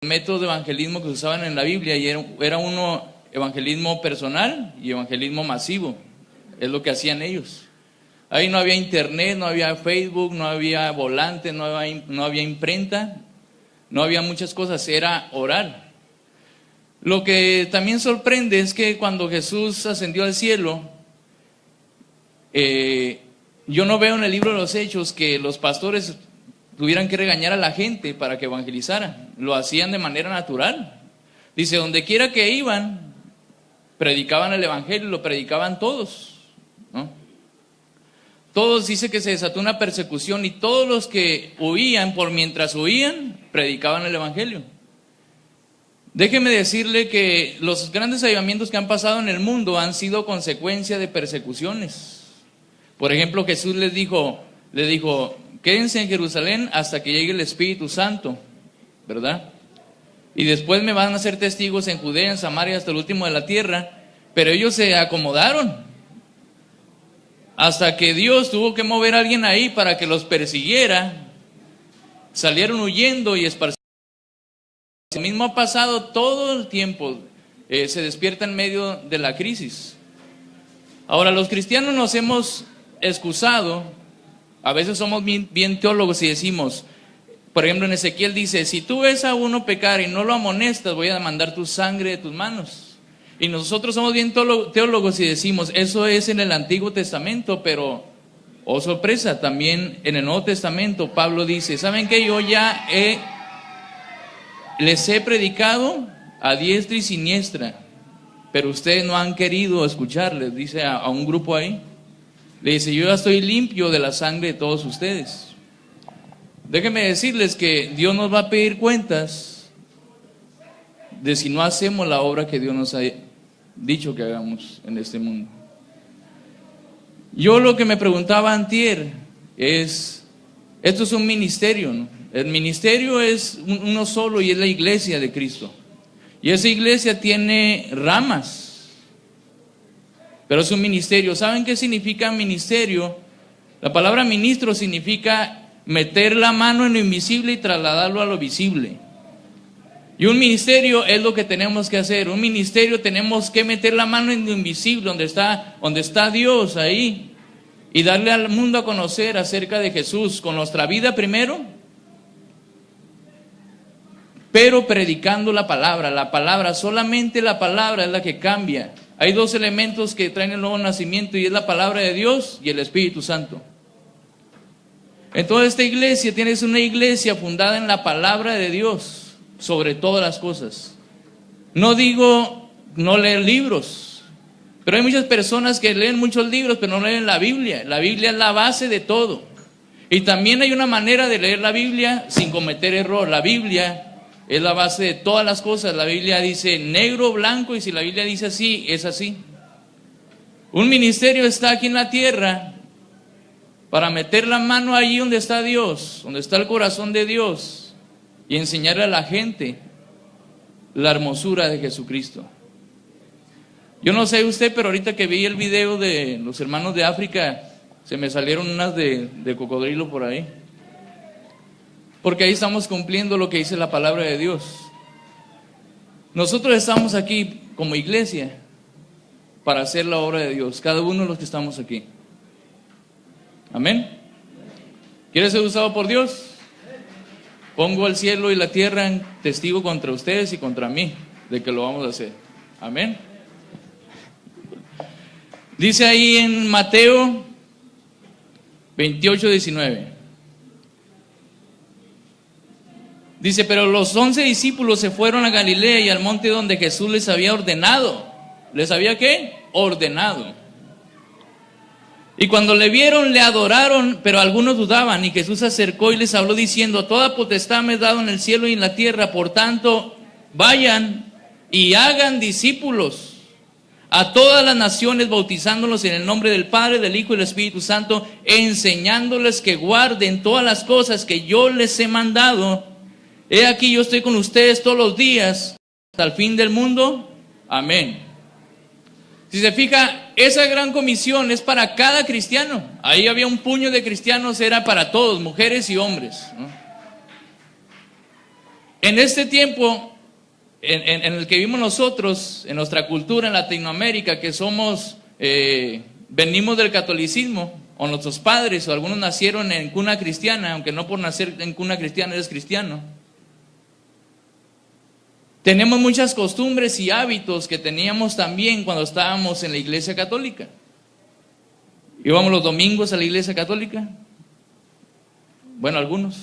métodos de evangelismo que se usaban en la Biblia, y era uno evangelismo personal y evangelismo masivo. Es lo que hacían ellos. Ahí no había internet, no había Facebook, no había volante, no había imprenta, no había muchas cosas, era orar. Lo que también sorprende es que cuando Jesús ascendió al cielo, yo no veo en el libro de los Hechos que los pastores tuvieran que regañar a la gente para que evangelizaran. Lo hacían de manera natural. Dice, donde quiera que iban, predicaban el evangelio, lo predicaban todos, ¿no? Todos, dice que se desató una persecución, y todos los que huían, por mientras huían, predicaban el evangelio. Déjeme decirle que los grandes avivamientos que han pasado en el mundo han sido consecuencia de persecuciones. Por ejemplo, Jesús les dijo, quédense en Jerusalén hasta que llegue el Espíritu Santo, ¿verdad? Y después me van a ser testigos en Judea, en Samaria, hasta el último de la tierra. Pero ellos se acomodaron hasta que Dios tuvo que mover a alguien ahí para que los persiguiera. Salieron huyendo y esparcieron. Lo mismo ha pasado todo el tiempo. Se despierta en medio de la crisis. Ahora, los cristianos nos hemos excusado. A veces somos bien teólogos y decimos, por ejemplo, en Ezequiel dice, si tú ves a uno pecar y no lo amonestas, voy a demandar tu sangre de tus manos. Y nosotros somos bien teólogos y decimos, eso es en el Antiguo Testamento, pero, oh sorpresa, también en el Nuevo Testamento Pablo dice, ¿saben qué? Yo ya les he predicado a diestra y siniestra, pero ustedes no han querido escucharles, dice a un grupo ahí. Le dice, yo ya estoy limpio de la sangre de todos ustedes. Déjenme decirles que Dios nos va a pedir cuentas de si no hacemos la obra que Dios nos ha dicho que hagamos en este mundo. Yo lo que me preguntaba antier es, esto es un ministerio, ¿no? El ministerio es uno solo y es la iglesia de Cristo. Y esa iglesia tiene ramas, pero es un ministerio. ¿Saben qué significa ministerio? La palabra ministro significa meter la mano en lo invisible y trasladarlo a lo visible. Y un ministerio es lo que tenemos que hacer. Un ministerio tenemos que meter la mano en lo invisible, donde está Dios ahí, y darle al mundo a conocer acerca de Jesús con nuestra vida primero, pero predicando la palabra, solamente la palabra es la que cambia. Hay dos elementos que traen el nuevo nacimiento, y es la palabra de Dios y el Espíritu Santo. Entonces esta iglesia es una iglesia fundada en la palabra de Dios sobre todas las cosas. No digo no leer libros, pero hay muchas personas que leen muchos libros pero no leen la Biblia. La Biblia es la base de todo. Y también hay una manera de leer la Biblia sin cometer error. La Biblia es la base de todas las cosas. La Biblia dice negro o blanco, y si la Biblia dice así, es así. Un ministerio está aquí en la tierra para meter la mano allí donde está Dios, donde está el corazón de Dios, y enseñarle a la gente la hermosura de Jesucristo. Yo no sé usted, pero ahorita que vi el video de los hermanos de África, se me salieron unas de cocodrilo por ahí. Porque ahí estamos cumpliendo lo que dice la palabra de Dios. Nosotros estamos aquí como iglesia para hacer la obra de Dios, cada uno de los que estamos aquí. Amén. ¿Quiere ser usado por Dios? Pongo el cielo y la tierra en testigo contra ustedes y contra mí de que lo vamos a hacer. Amén. Dice ahí en Mateo 28:19. Dice, pero los 11 discípulos se fueron a Galilea y al monte donde Jesús les había ordenado. ¿Les había qué? Ordenado. Y cuando le vieron, le adoraron, pero algunos dudaban. Y Jesús se acercó y les habló diciendo, toda potestad me es dado en el cielo y en la tierra. Por tanto, vayan y hagan discípulos a todas las naciones, bautizándolos en el nombre del Padre, del Hijo y del Espíritu Santo, enseñándoles que guarden todas las cosas que yo les he mandado. He aquí, yo estoy con ustedes todos los días hasta el fin del mundo. Amén. Si se fija, esa gran comisión es para cada cristiano. Ahí había un puño de cristianos, era para todos, mujeres y hombres, ¿no? En este tiempo en el que vivimos nosotros, en nuestra cultura en Latinoamérica, que somos, venimos del catolicismo, o nuestros padres, o algunos nacieron en cuna cristiana, aunque no por nacer en cuna cristiana eres cristiano. Tenemos muchas costumbres y hábitos que teníamos también cuando estábamos en la iglesia católica. Íbamos los domingos a la iglesia católica. Bueno, algunos.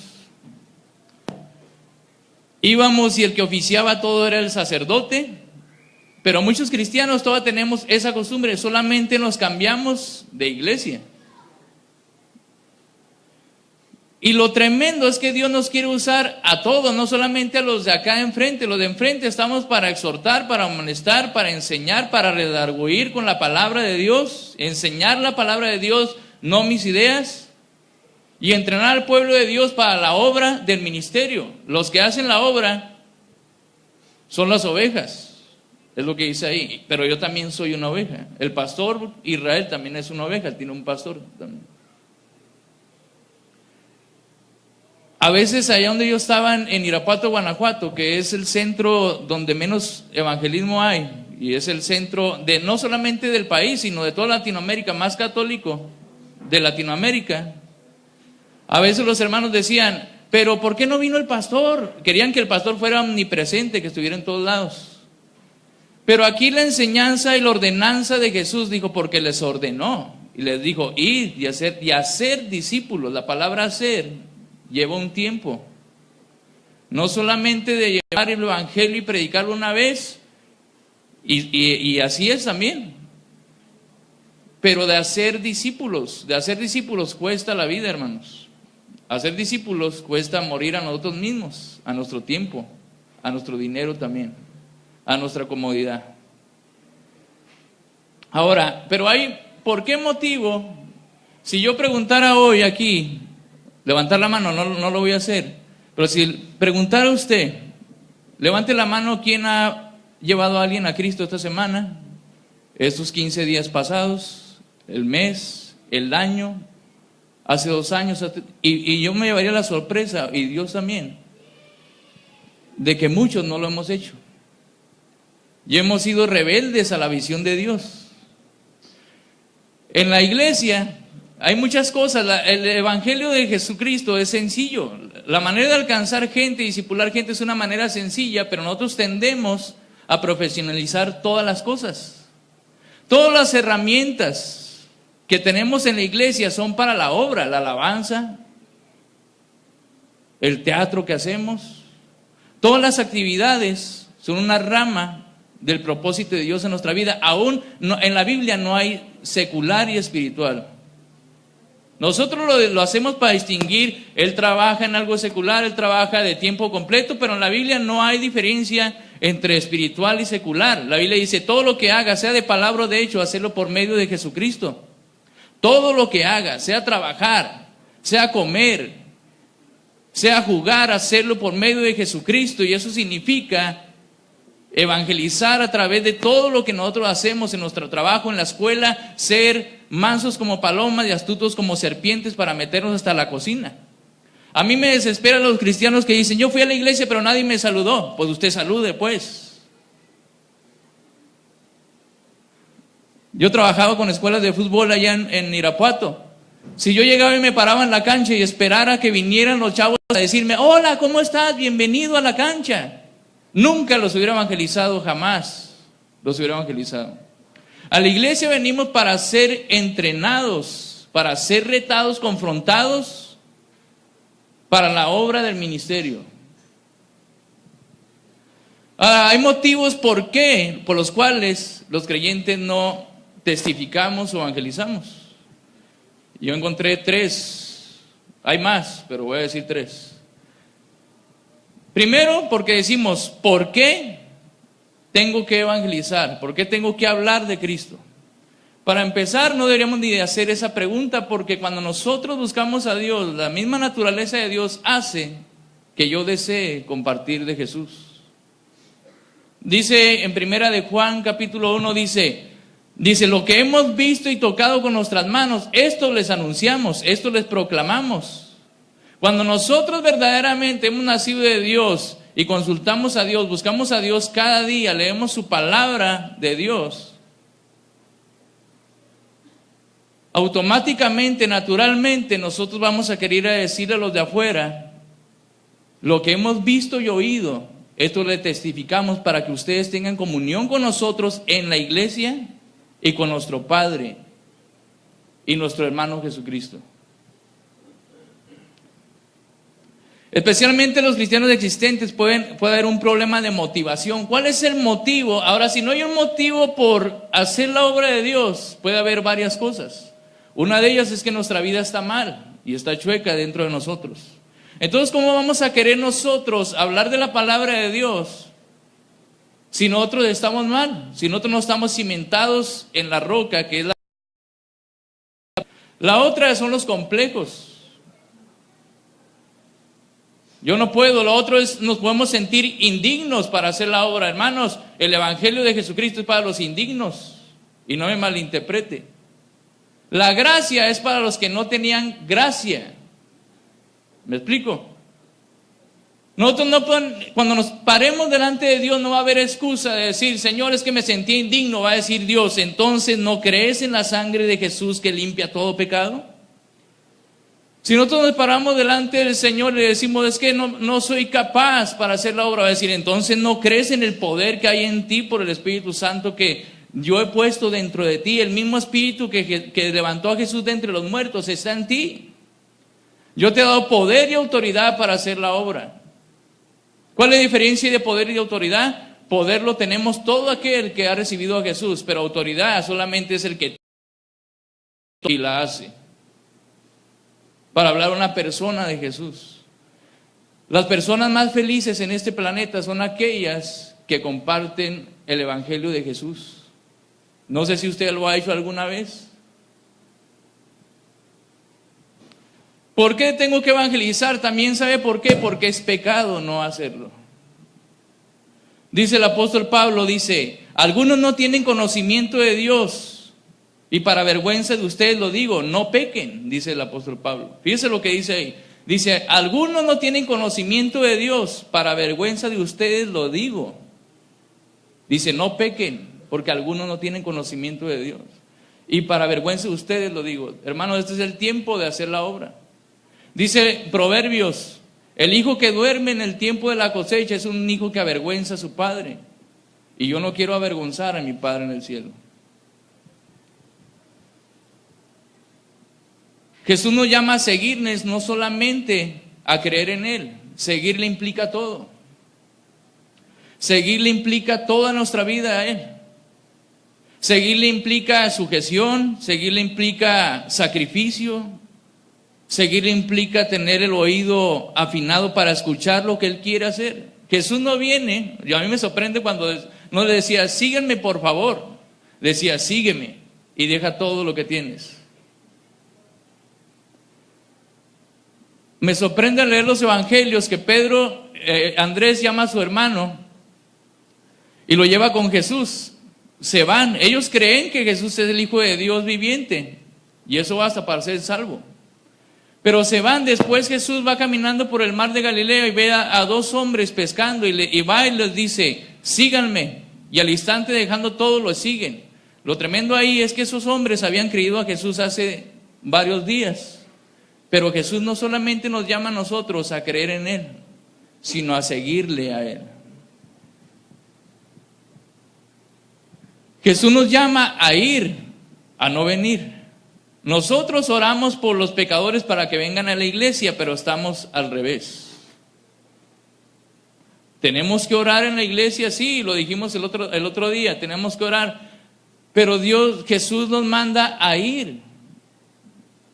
Íbamos y el que oficiaba todo era el sacerdote, pero muchos cristianos todavía tenemos esa costumbre, solamente nos cambiamos de iglesia. Y lo tremendo es que Dios nos quiere usar a todos, no solamente a los de acá enfrente. Los de enfrente estamos para exhortar, para amonestar, para enseñar, para redarguir con la palabra de Dios, enseñar la palabra de Dios, no mis ideas, y entrenar al pueblo de Dios para la obra del ministerio. Los que hacen la obra son las ovejas, es lo que dice ahí, pero yo también soy una oveja. El pastor Israel también es una oveja, tiene un pastor también. A veces allá donde yo estaba en Irapuato, Guanajuato, que es el centro donde menos evangelismo hay, y es el centro de no solamente del país, sino de toda Latinoamérica, más católico de Latinoamérica, a veces los hermanos decían, pero ¿por qué no vino el pastor? Querían que el pastor fuera omnipresente, que estuviera en todos lados. Pero aquí la enseñanza y la ordenanza de Jesús dijo, porque les ordenó, y les dijo, id y hacer discípulos. La palabra hacer lleva un tiempo, no solamente de llevar el evangelio y predicarlo una vez, y así es también, pero de hacer discípulos cuesta la vida, hermanos. Hacer discípulos cuesta morir a nosotros mismos, a nuestro tiempo, a nuestro dinero también, a nuestra comodidad. Ahora, pero ¿por qué motivo? Si yo preguntara hoy aquí, levantar la mano, no lo voy a hacer, pero si preguntara a usted, levante la mano, ¿quién ha llevado a alguien a Cristo esta semana, estos 15 días pasados, el mes, el año, hace 2 años? Y yo me llevaría la sorpresa, y Dios también, de que muchos no lo hemos hecho. Y hemos sido rebeldes a la visión de Dios. En la iglesia hay muchas cosas. El evangelio de Jesucristo es sencillo. La manera de alcanzar gente y discipular gente es una manera sencilla, pero nosotros tendemos a profesionalizar todas las cosas. Todas las herramientas que tenemos en la iglesia son para la obra, la alabanza, el teatro que hacemos. Todas las actividades son una rama del propósito de Dios en nuestra vida. Aún en la Biblia no hay secular y espiritual. Nosotros lo hacemos para distinguir, él trabaja en algo secular, él trabaja de tiempo completo, pero en la Biblia no hay diferencia entre espiritual y secular. La Biblia dice, todo lo que haga, sea de palabra o de hecho, hacerlo por medio de Jesucristo. Todo lo que haga, sea trabajar, sea comer, sea jugar, hacerlo por medio de Jesucristo. Y eso significa evangelizar a través de todo lo que nosotros hacemos en nuestro trabajo, en la escuela, ser mansos como palomas y astutos como serpientes para meternos hasta la cocina. A mí me desesperan los cristianos que dicen, yo fui a la iglesia pero nadie me saludó. Pues usted salude, pues. Yo trabajaba con escuelas de fútbol allá en Irapuato. Si yo llegaba y me paraba en la cancha y esperara que vinieran los chavos a decirme, hola, ¿cómo estás? Bienvenido a la cancha. Nunca los hubiera evangelizado, jamás los hubiera evangelizado. A la iglesia venimos para ser entrenados, para ser retados, confrontados, para la obra del ministerio. Hay motivos por los cuales los creyentes no testificamos o evangelizamos. Yo encontré 3, hay más, pero voy a decir 3. Primero, porque decimos, ¿por qué tengo que evangelizar? ¿Por qué tengo que hablar de Cristo? Para empezar, no deberíamos ni de hacer esa pregunta, porque cuando nosotros buscamos a Dios, la misma naturaleza de Dios hace que yo desee compartir de Jesús. Dice en primera de Juan capítulo 1, dice, lo que hemos visto y tocado con nuestras manos, esto les anunciamos, esto les proclamamos. Cuando nosotros verdaderamente hemos nacido de Dios y y consultamos a Dios, buscamos a Dios cada día, leemos su palabra de Dios, automáticamente, naturalmente, nosotros vamos a querer decirle a los de afuera lo que hemos visto y oído. Esto le testificamos para que ustedes tengan comunión con nosotros en la iglesia y con nuestro Padre y nuestro hermano Jesucristo. Especialmente los cristianos existentes puede haber un problema de motivación. ¿Cuál es el motivo? Ahora, si no hay un motivo por hacer la obra de Dios, puede haber varias cosas. Una de ellas es que nuestra vida está mal y está chueca dentro de nosotros. Entonces, ¿cómo vamos a querer nosotros hablar de la palabra de Dios si nosotros estamos mal? Si nosotros no estamos cimentados en la roca que es la... La otra son los complejos. Yo no puedo. Lo otro es, nos podemos sentir indignos para hacer la obra. Hermanos, el evangelio de Jesucristo es para los indignos. Y no me malinterprete. La gracia es para los que no tenían gracia. ¿Me explico? Nosotros no podemos, cuando nos paremos delante de Dios, no va a haber excusa de decir, Señor, es que me sentí indigno. Va a decir Dios, entonces, ¿no crees en la sangre de Jesús que limpia todo pecado? Si nosotros nos paramos delante del Señor y le decimos, es que no soy capaz para hacer la obra, va a decir, entonces no crees en el poder que hay en ti por el Espíritu Santo que yo he puesto dentro de ti. El mismo Espíritu que levantó a Jesús de entre los muertos está en ti. Yo te he dado poder y autoridad para hacer la obra. ¿Cuál es la diferencia de poder y de autoridad? Poder lo tenemos todo aquel que ha recibido a Jesús, pero autoridad solamente es el que y la hace. Para hablar a una persona de Jesús. Las personas más felices en este planeta son aquellas que comparten el evangelio de Jesús. No sé si usted lo ha hecho alguna vez. ¿Por qué tengo que evangelizar? También sabe por qué. Porque es pecado no hacerlo. Dice el apóstol Pablo, dice, algunos no tienen conocimiento de Dios. Y para vergüenza de ustedes lo digo, no pequen, dice el apóstol Pablo. Fíjese lo que dice ahí. Dice, algunos no tienen conocimiento de Dios, para vergüenza de ustedes lo digo. Dice, no pequen, porque algunos no tienen conocimiento de Dios. Y para vergüenza de ustedes lo digo. Hermanos, este es el tiempo de hacer la obra. Dice Proverbios, el hijo que duerme en el tiempo de la cosecha es un hijo que avergüenza a su padre. Y yo no quiero avergonzar a mi Padre en el cielo. Jesús nos llama a seguirnos, no solamente a creer en Él. Seguirle implica todo. Seguirle implica toda nuestra vida a Él. Seguirle implica sujeción, seguirle implica sacrificio, seguirle implica tener el oído afinado para escuchar lo que Él quiere hacer. Jesús no viene, y a mí me sorprende cuando no le decía, sígueme por favor. Decía, sígueme y deja todo lo que tienes. Me sorprende leer los evangelios que Andrés llama a su hermano y lo lleva con Jesús. Se van, ellos creen que Jesús es el Hijo de Dios viviente y eso basta para ser salvo. Pero se van, después Jesús va caminando por el mar de Galilea y ve a dos hombres pescando y va y les dice, síganme. Y al instante dejando todo lo siguen. Lo tremendo ahí es que esos hombres habían creído a Jesús hace varios días. Pero Jesús no solamente nos llama a nosotros a creer en Él, sino a seguirle a Él. Jesús nos llama a ir, a no venir. Nosotros oramos por los pecadores para que vengan a la iglesia, pero estamos al revés. Tenemos que orar en la iglesia, sí, lo dijimos el otro día, tenemos que orar. Pero Jesús nos manda a ir.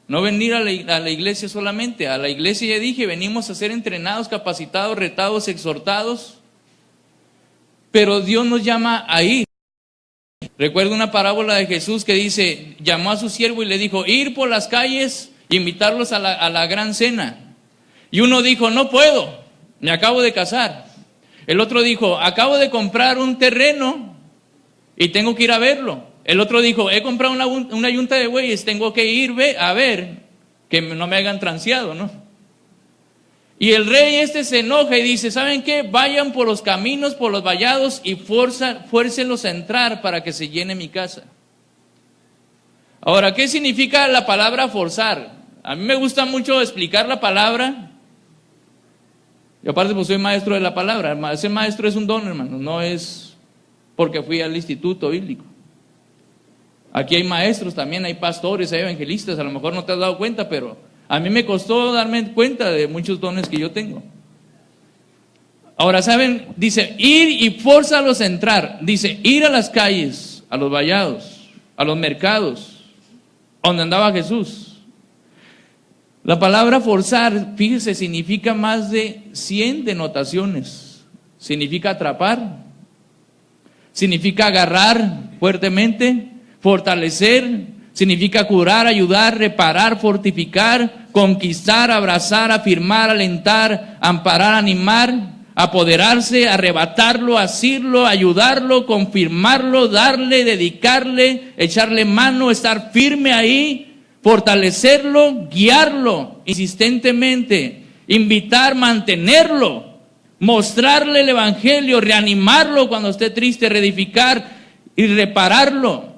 No venir a la iglesia solamente. A la iglesia ya dije, venimos a ser entrenados, capacitados, retados, exhortados. Pero Dios nos llama a ir. Recuerdo una parábola de Jesús que dice, llamó a su siervo y le dijo, ir por las calles e invitarlos a la gran cena. Y uno dijo, no puedo, me acabo de casar. El otro dijo, acabo de comprar un terreno y tengo que ir a verlo. El otro dijo, he comprado una yunta de bueyes, tengo que ir a ver que no me hayan transeado, ¿no? Y el rey se enoja y dice, ¿saben qué? Vayan por los caminos, por los vallados y fuércenlos a entrar para que se llene mi casa. Ahora, ¿qué significa la palabra forzar? A mí me gusta mucho explicar la palabra. Y aparte pues soy maestro de la palabra. Ser maestro es un don, hermano, no es porque fui al instituto bíblico. Aquí hay maestros también, hay pastores, hay evangelistas, a lo mejor no te has dado cuenta, pero a mí me costó darme cuenta de muchos dones que yo tengo. Ahora, ¿saben? Dice, ir y fórzalos a entrar. Dice, ir a las calles, a los vallados, a los mercados, donde andaba Jesús. La palabra forzar, fíjese, significa más de 100 denotaciones. Significa atrapar, significa agarrar fuertemente, fortalecer, significa curar, ayudar, reparar, fortificar, conquistar, abrazar, afirmar, alentar, amparar, animar, apoderarse, arrebatarlo, asirlo, ayudarlo, confirmarlo, darle, dedicarle, echarle mano, estar firme ahí, fortalecerlo, guiarlo insistentemente, invitar, mantenerlo, mostrarle el evangelio, reanimarlo cuando esté triste, reedificar y repararlo.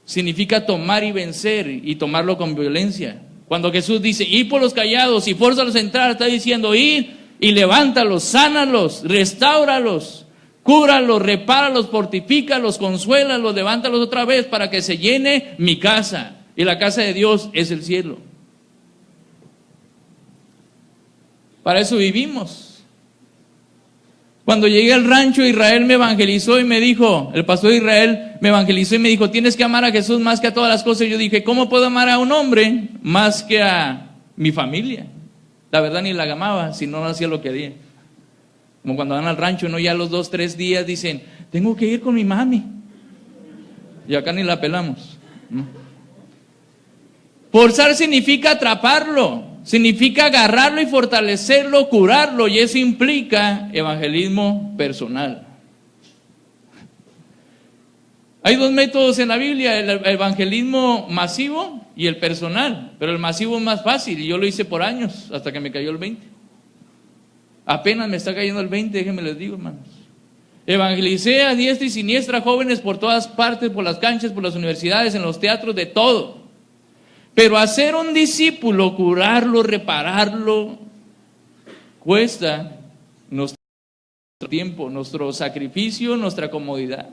Significa tomar y vencer y tomarlo con violencia. Cuando Jesús dice, ir por los callados y fórzalos a entrar, está diciendo, ir y levántalos, sánalos, restáuralos, cúbralos, repáralos, fortifícalos, consuélalos, levántalos otra vez para que se llene mi casa. Y la casa de Dios es el cielo. Para eso vivimos. Cuando llegué al rancho, Israel me evangelizó y me dijo, el pastor Israel me evangelizó y me dijo, tienes que amar a Jesús más que a todas las cosas. Y yo dije, ¿cómo puedo amar a un hombre más que a mi familia? La verdad ni la amaba, si no hacía lo que haría. Como cuando van al rancho, ¿no? Ya a los 2, 3 días dicen, tengo que ir con mi mami. Y acá ni la pelamos, ¿no? Forzar significa atraparlo, significa agarrarlo y fortalecerlo, curarlo, y eso implica evangelismo personal. Hay 2 métodos en la Biblia, el evangelismo masivo y el personal, pero el masivo es más fácil y yo lo hice por años hasta que me cayó el 20. Apenas me está cayendo el 20, déjenme les digo, hermanos. Evangelicé a diestra y siniestra jóvenes por todas partes, por las canchas, por las universidades, en los teatros, de todo. Pero hacer un discípulo, curarlo, repararlo, cuesta nuestro tiempo, nuestro sacrificio, nuestra comodidad.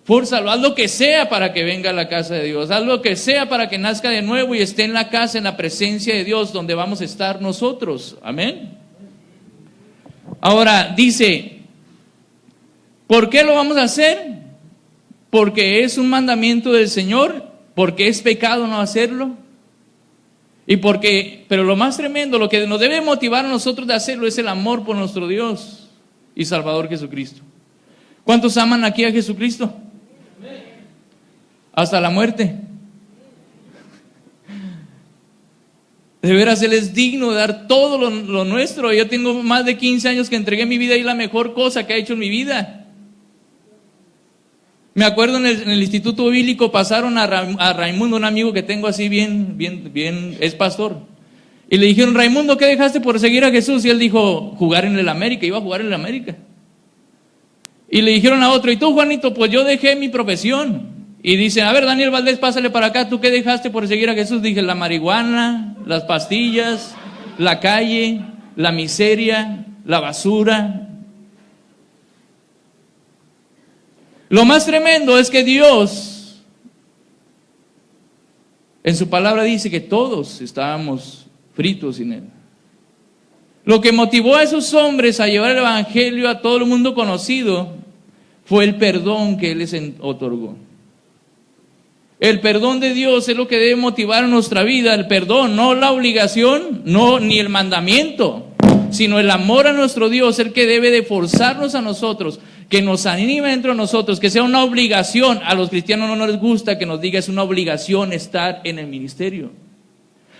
Fórzalo, haz lo que sea para que venga a la casa de Dios, haz lo que sea para que nazca de nuevo y esté en la casa, en la presencia de Dios, donde vamos a estar nosotros. Amén. Ahora dice, ¿por qué lo vamos a hacer? Porque es un mandamiento del Señor. Porque es pecado no hacerlo. Y porque, pero lo más tremendo, lo que nos debe motivar a nosotros de hacerlo es el amor por nuestro Dios y Salvador Jesucristo. ¿Cuántos aman aquí a Jesucristo? Hasta la muerte. De veras, Él es digno de dar todo lo nuestro. Yo tengo más de 15 años que entregué mi vida y la mejor cosa que ha hecho en mi vida. Me acuerdo en el instituto bíblico pasaron a Raimundo, un amigo que tengo así bien, es pastor. Y le dijeron, Raimundo, ¿qué dejaste por seguir a Jesús? Y él dijo, jugar en el América, iba a jugar en el América. Y le dijeron a otro, ¿y tú, Juanito? Pues yo dejé mi profesión. Y dicen, a ver, Daniel Valdés, pásale para acá, ¿tú qué dejaste por seguir a Jesús? Dije, la marihuana, las pastillas, la calle, la miseria, la basura. Lo más tremendo es que Dios en su palabra dice que todos estábamos fritos sin Él. Lo que motivó a esos hombres a llevar el evangelio a todo el mundo conocido fue el perdón que Él les otorgó. El perdón de Dios es lo que debe motivar nuestra vida, el perdón, no la obligación, no ni el mandamiento, sino el amor a nuestro Dios, el que debe de forzarnos a nosotros, que nos anime dentro de nosotros, que sea una obligación. A los cristianos no nos gusta que nos diga es una obligación estar en el ministerio.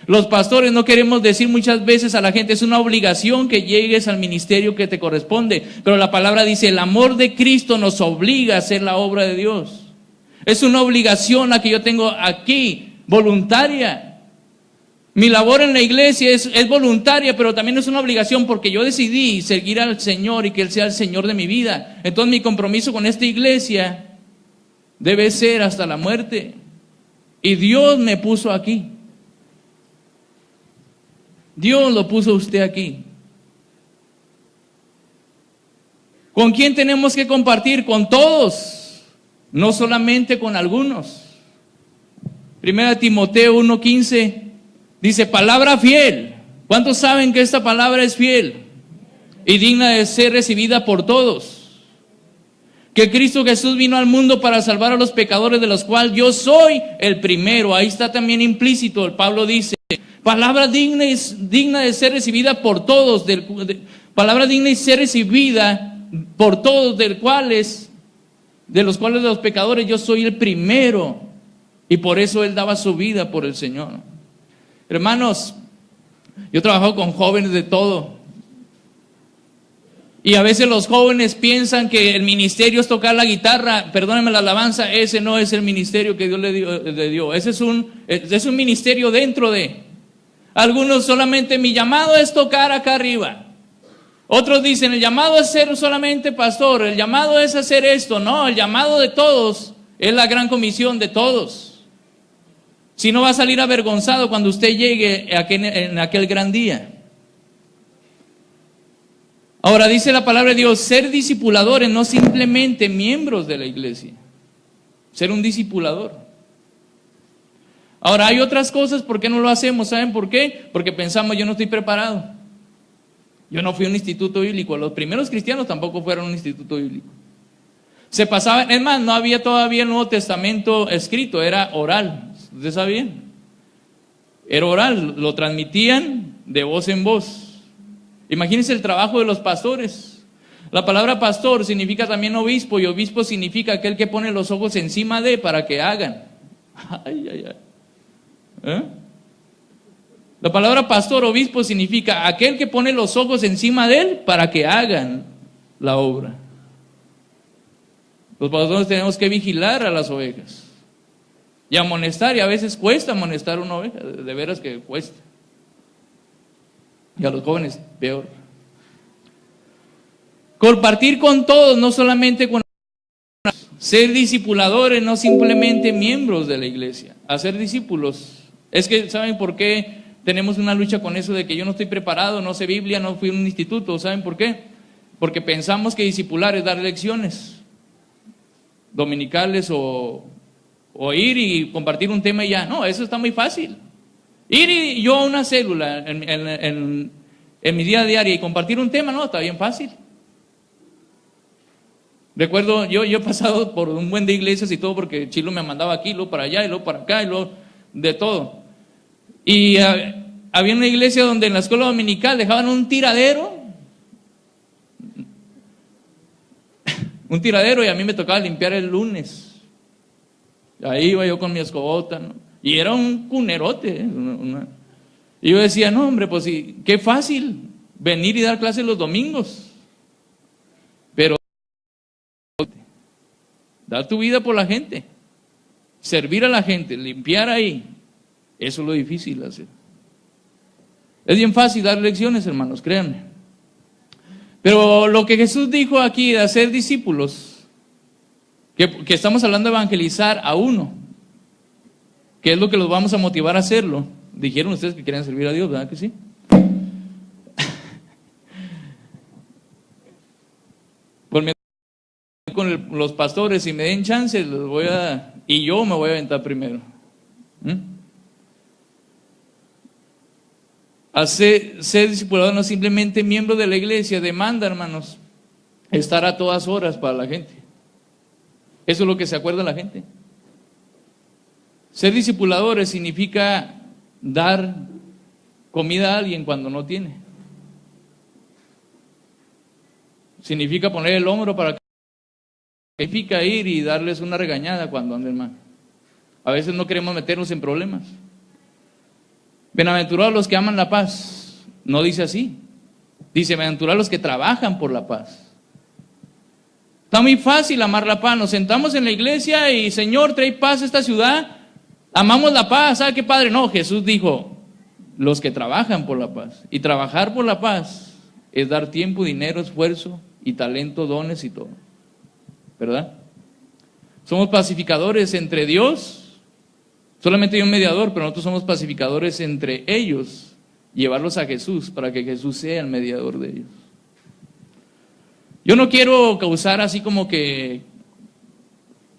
Los pastores no queremos decir muchas veces a la gente es una obligación que llegues al ministerio que te corresponde, pero la palabra dice el amor de Cristo nos obliga a hacer la obra de Dios. Es una obligación la que yo tengo aquí, voluntaria. Mi labor en la iglesia es voluntaria, pero también es una obligación porque yo decidí seguir al Señor y que Él sea el Señor de mi vida. Entonces mi compromiso con esta iglesia debe ser hasta la muerte. Y Dios me puso aquí. Dios lo puso a usted aquí. ¿Con quién tenemos que compartir? Con todos, no solamente con algunos. 1 Timoteo 1:15 dice, palabra fiel. ¿Cuántos saben que esta palabra es fiel y digna de ser recibida por todos? Que Cristo Jesús vino al mundo para salvar a los pecadores, de los cuales yo soy el primero. Ahí está también implícito, el Pablo dice, palabra digna de ser recibida por todos, palabra digna de ser recibida por todos, de los cuales de los pecadores yo soy el primero. Y por eso Él daba su vida por el Señor. Hermanos, yo trabajo con jóvenes de todo. Y a veces los jóvenes piensan que el ministerio es tocar la guitarra. Perdónenme la alabanza, ese no es el ministerio que Dios le dio. Ese es un ministerio dentro de. Algunos solamente, mi llamado es tocar acá arriba. Otros dicen, el llamado es ser solamente pastor, el llamado es hacer esto. No, el llamado de todos es la gran comisión de todos. Si no, va a salir avergonzado cuando usted llegue en aquel gran día. Ahora dice la palabra de Dios, ser discipuladores, no simplemente miembros de la iglesia. Ser un discipulador. Ahora hay otras cosas, ¿por qué no lo hacemos? ¿Saben por qué? Porque pensamos, yo no estoy preparado. Yo no fui a un instituto bíblico. Los primeros cristianos tampoco fueron a un instituto bíblico. Se pasaban, es más, no había todavía el Nuevo Testamento escrito, era oral. ¿Ustedes sabían? Era oral, lo transmitían de voz en voz. Imagínense el trabajo de los pastores. La palabra pastor significa también obispo, y obispo significa aquel que pone los ojos encima de para que hagan. Ay, ay, ay. ¿Eh? La palabra pastor, obispo significa aquel que pone los ojos encima de él para que hagan la obra. Los pastores tenemos que vigilar a las ovejas y amonestar, y a veces cuesta amonestar una oveja, de veras que cuesta. Y a los jóvenes peor. Compartir con todos, no solamente con ser discipuladores, no simplemente miembros de la iglesia. Hacer discípulos. Es que, ¿saben por qué tenemos una lucha con eso de que yo no estoy preparado, no sé Biblia, no fui a un instituto? ¿Saben por qué? Porque pensamos que discipular es dar lecciones dominicales o ir y compartir un tema y ya. No, eso está muy fácil. Ir y yo a una célula en mi día a día y compartir un tema, no, está bien fácil. Recuerdo, yo he pasado por un buen de iglesias y todo, porque Chilo me mandaba aquí, luego para allá, y luego para acá, y luego de todo. Y había una iglesia donde en la escuela dominical dejaban un tiradero, y a mí me tocaba limpiar el lunes. Ahí iba yo con mi escobota, ¿no? Y era un cunerote, y yo decía, no hombre, pues sí, qué fácil venir y dar clases los domingos. Pero dar tu vida por la gente, servir a la gente, limpiar ahí, eso es lo difícil hacer. Es bien fácil dar lecciones, hermanos, créanme. Pero lo que Jesús dijo aquí de hacer discípulos, que estamos hablando de evangelizar a uno, que es lo que los vamos a motivar a hacerlo. Dijeron ustedes que quieren servir a Dios, ¿verdad que sí? Por mi con los pastores, si me den chance, y yo me voy a aventar primero. Ser discipulador no simplemente miembro de la iglesia, demanda, hermanos, estar a todas horas para la gente. Eso es lo que se acuerda la gente. Ser discipuladores significa dar comida a alguien cuando no tiene. Significa poner el hombro para que. Significa ir y darles una regañada cuando anden mal. A veces no queremos meternos en problemas. Bienaventurados los que aman la paz. No dice así. Dice, bienaventurados los que trabajan por la paz. Está muy fácil amar la paz. Nos sentamos en la iglesia y, Señor, trae paz a esta ciudad. Amamos la paz. ¿Sabe qué, Padre? No, Jesús dijo, los que trabajan por la paz. Y trabajar por la paz es dar tiempo, dinero, esfuerzo y talento, dones y todo. ¿Verdad? Somos pacificadores entre Dios. Solamente hay un mediador, pero nosotros somos pacificadores entre ellos. Llevarlos a Jesús para que Jesús sea el mediador de ellos. Yo no quiero causar así como que,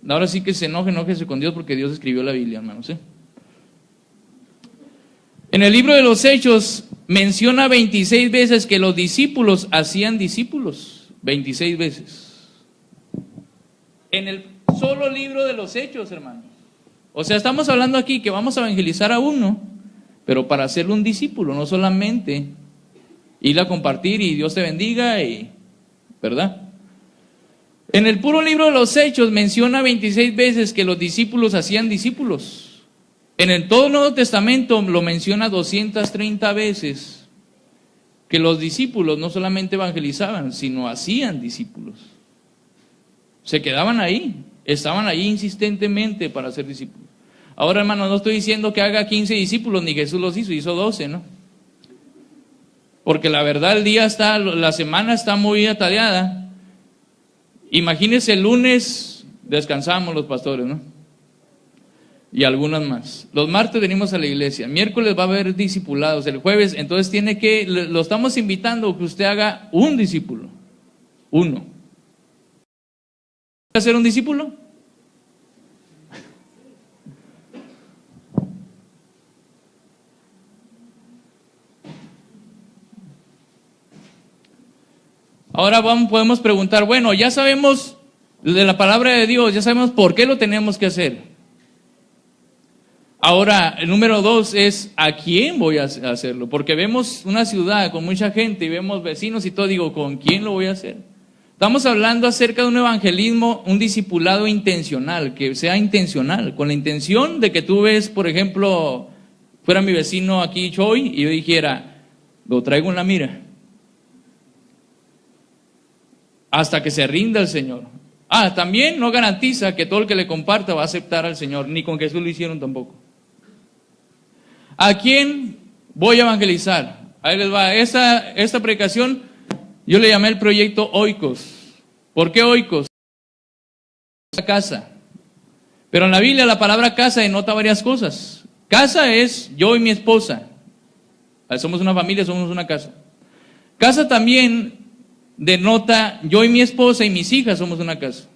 ahora sí que se enójese con Dios porque Dios escribió la Biblia, hermanos. En el libro de los Hechos menciona 26 veces que los discípulos hacían discípulos. 26 veces. En el solo libro de los Hechos, hermanos. O sea, estamos hablando aquí que vamos a evangelizar a uno, pero para hacerle un discípulo, no solamente ir a compartir y Dios te bendiga, ¿verdad? En el puro libro de los Hechos menciona 26 veces que los discípulos hacían discípulos. En todo el Nuevo Testamento lo menciona 230 veces que los discípulos no solamente evangelizaban, sino hacían discípulos. Se quedaban ahí, estaban ahí insistentemente para ser discípulos. Ahora, hermano, no estoy diciendo que haga 15 discípulos, ni Jesús los hizo 12, ¿no? Porque la verdad la semana está muy atareada. Imagínense, el lunes descansamos los pastores, ¿no? Y algunas más. Los martes venimos a la iglesia, miércoles va a haber discipulados, el jueves, entonces lo estamos invitando a que usted haga un discípulo, uno. ¿Quiere ser un discípulo? Ahora podemos preguntar, bueno, ya sabemos de la palabra de Dios, ya sabemos por qué lo tenemos que hacer. Ahora, el número 2 es, ¿a quién voy a hacerlo? Porque vemos una ciudad con mucha gente y vemos vecinos y todo, digo, ¿con quién lo voy a hacer? Estamos hablando acerca de un evangelismo, un discipulado intencional, que sea intencional, con la intención de que tú ves, por ejemplo, fuera mi vecino aquí, Choi, y yo dijera, lo traigo en la mira, hasta que se rinda el Señor. También no garantiza que todo el que le comparta va a aceptar al Señor, ni con Jesús lo hicieron tampoco. ¿A quién voy a evangelizar? Ahí les va, esta predicación yo le llamé el proyecto Oikos. ¿Por qué Oikos? Casa. Pero en la Biblia la palabra casa denota varias cosas. Casa es yo y mi esposa. Somos una familia, somos una casa. Casa también denota yo y mi esposa y mis hijas somos una casa.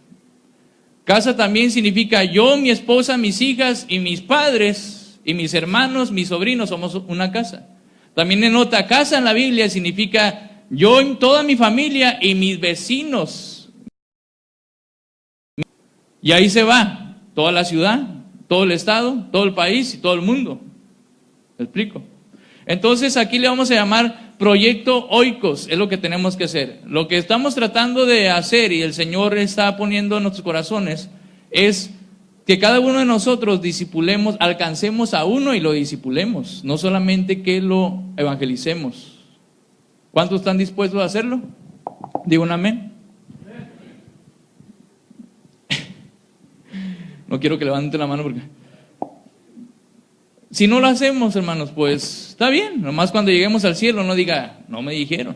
Casa también significa yo, mi esposa, mis hijas y mis padres y mis hermanos, mis sobrinos somos una casa. También denota casa en la Biblia significa yo y toda mi familia y mis vecinos. Y ahí se va toda la ciudad, todo el estado, todo el país y todo el mundo. ¿Me explico? Entonces aquí le vamos a llamar proyecto Oikos, es lo que tenemos que hacer. Lo que estamos tratando de hacer y el Señor está poniendo en nuestros corazones es que cada uno de nosotros discipulemos, alcancemos a uno y lo discipulemos, no solamente que lo evangelicemos. ¿Cuántos están dispuestos a hacerlo? Digo un amén. No quiero que levanten la mano porque si no lo hacemos, hermanos, pues está bien, nomás cuando lleguemos al cielo no diga, no me dijeron.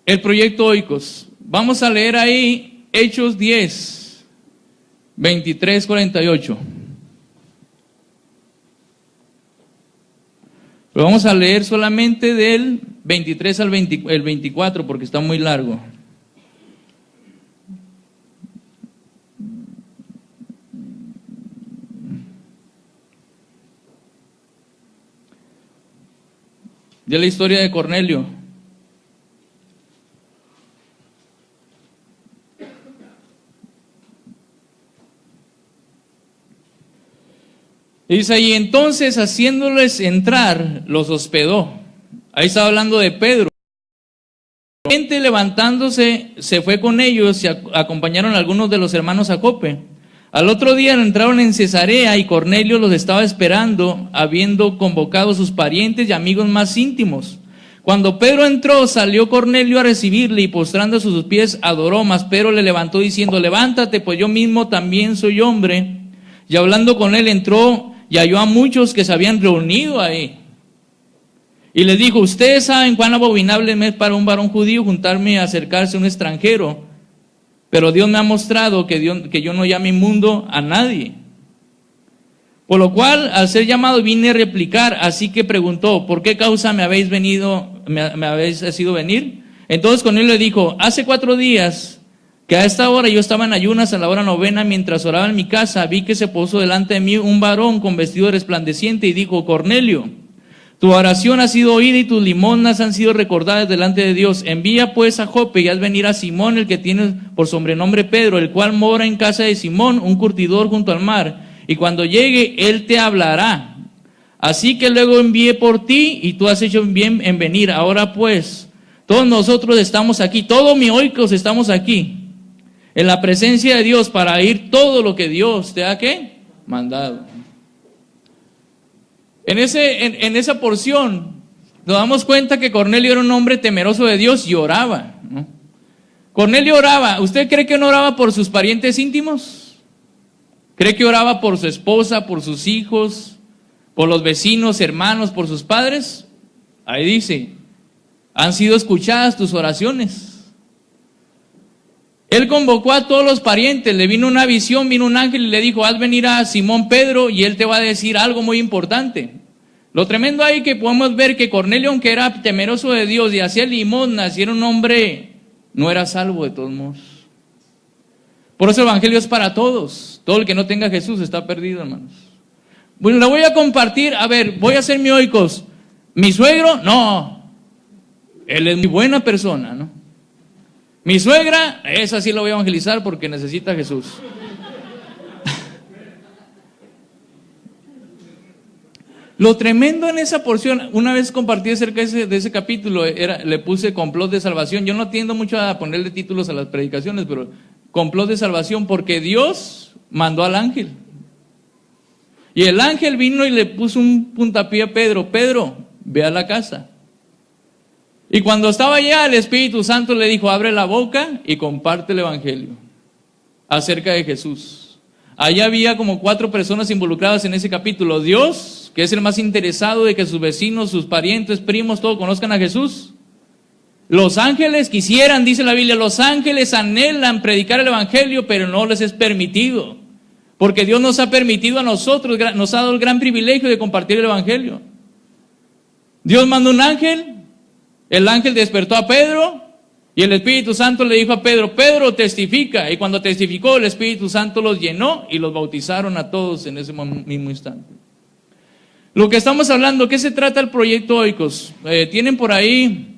El proyecto Oikos. Vamos a leer ahí Hechos 10, 23, 48. Pero vamos a leer solamente del 23 al 24 porque está muy largo. De la historia de Cornelio. Dice ahí, entonces haciéndoles entrar, los hospedó. Ahí estaba hablando de Pedro. La gente levantándose se fue con ellos y acompañaron a algunos de los hermanos a Jope. Al otro día entraron en Cesarea y Cornelio los estaba esperando, habiendo convocado a sus parientes y amigos más íntimos. Cuando Pedro entró, salió Cornelio a recibirle y postrándose a sus pies adoró, mas Pedro le levantó diciendo, levántate, pues yo mismo también soy hombre. Y hablando con él entró y halló a muchos que se habían reunido ahí. Y les dijo, ustedes saben cuán abominable me es para un varón judío juntarme a acercarse a un extranjero, pero Dios me ha mostrado que yo no llame inmundo a nadie. Por lo cual, al ser llamado, vine a replicar, así que preguntó, ¿por qué causa me habéis decidido venir? Entonces Cornelio le dijo, hace 4 días que a esta hora yo estaba en ayunas a la hora novena, mientras oraba en mi casa, vi que se posó delante de mí un varón con vestido resplandeciente y dijo, Cornelio, tu oración ha sido oída y tus limosnas han sido recordadas delante de Dios. Envía pues a Jope y haz venir a Simón, el que tiene por sobrenombre Pedro, el cual mora en casa de Simón, un curtidor junto al mar. Y cuando llegue, él te hablará. Así que luego envié por ti y tú has hecho bien en venir. Ahora pues, todos nosotros estamos aquí, todos mis oikos estamos aquí, en la presencia de Dios para oír todo lo que Dios te ha ¿qué? Mandado. En esa porción nos damos cuenta que Cornelio era un hombre temeroso de Dios y oraba, ¿no? Cornelio oraba. ¿Usted cree que no oraba por sus parientes íntimos? ¿Cree que oraba por su esposa, por sus hijos, por los vecinos, hermanos, por sus padres? Ahí dice, han sido escuchadas tus oraciones. Él convocó a todos los parientes, le vino una visión, vino un ángel y le dijo, haz venir a Simón Pedro y él te va a decir algo muy importante. Lo tremendo ahí que podemos ver que Cornelio, aunque era temeroso de Dios y hacía limosnas y era un hombre, no era salvo de todos modos. Por eso el evangelio es para todos. Todo el que no tenga a Jesús está perdido, hermanos. Bueno, la voy a compartir. A ver, voy a hacer mi oikos. ¿Mi suegro? No. Él es muy buena persona, ¿no? Mi suegra, esa sí la voy a evangelizar porque necesita a Jesús. Lo tremendo en esa porción, una vez compartí acerca de ese capítulo, le puse complot de salvación. Yo no tiendo mucho a ponerle títulos a las predicaciones, pero complot de salvación, porque Dios mandó al ángel. Y el ángel vino y le puso un puntapié a Pedro. Pedro, ve a la casa. Y cuando estaba allá, el Espíritu Santo le dijo, abre la boca y comparte el evangelio acerca de Jesús. Allá había como 4 personas involucradas en ese capítulo. Dios, que es el más interesado de que sus vecinos, sus parientes, primos, todos conozcan a Jesús. Los ángeles quisieran, dice la Biblia, los ángeles anhelan predicar el evangelio, pero no les es permitido. Porque Dios nos ha permitido a nosotros, nos ha dado el gran privilegio de compartir el evangelio. Dios mandó un ángel, el ángel despertó a Pedro y el Espíritu Santo le dijo a Pedro, Pedro, testifica. Y cuando testificó, el Espíritu Santo los llenó y los bautizaron a todos en ese mismo instante. Lo que estamos hablando, ¿qué se trata el proyecto Oikos? ¿Tienen por ahí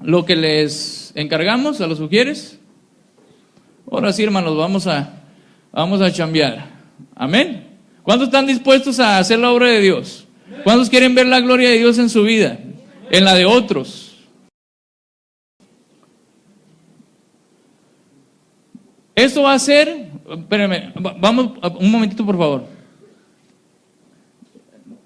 lo que les encargamos a los sugieres? Ahora sí, hermanos, vamos a chambear. Amén. ¿Cuántos están dispuestos a hacer la obra de Dios? ¿Cuántos quieren ver la gloria de Dios en su vida? En la de otros. Esto va a ser, espérenme, vamos un momentito por favor.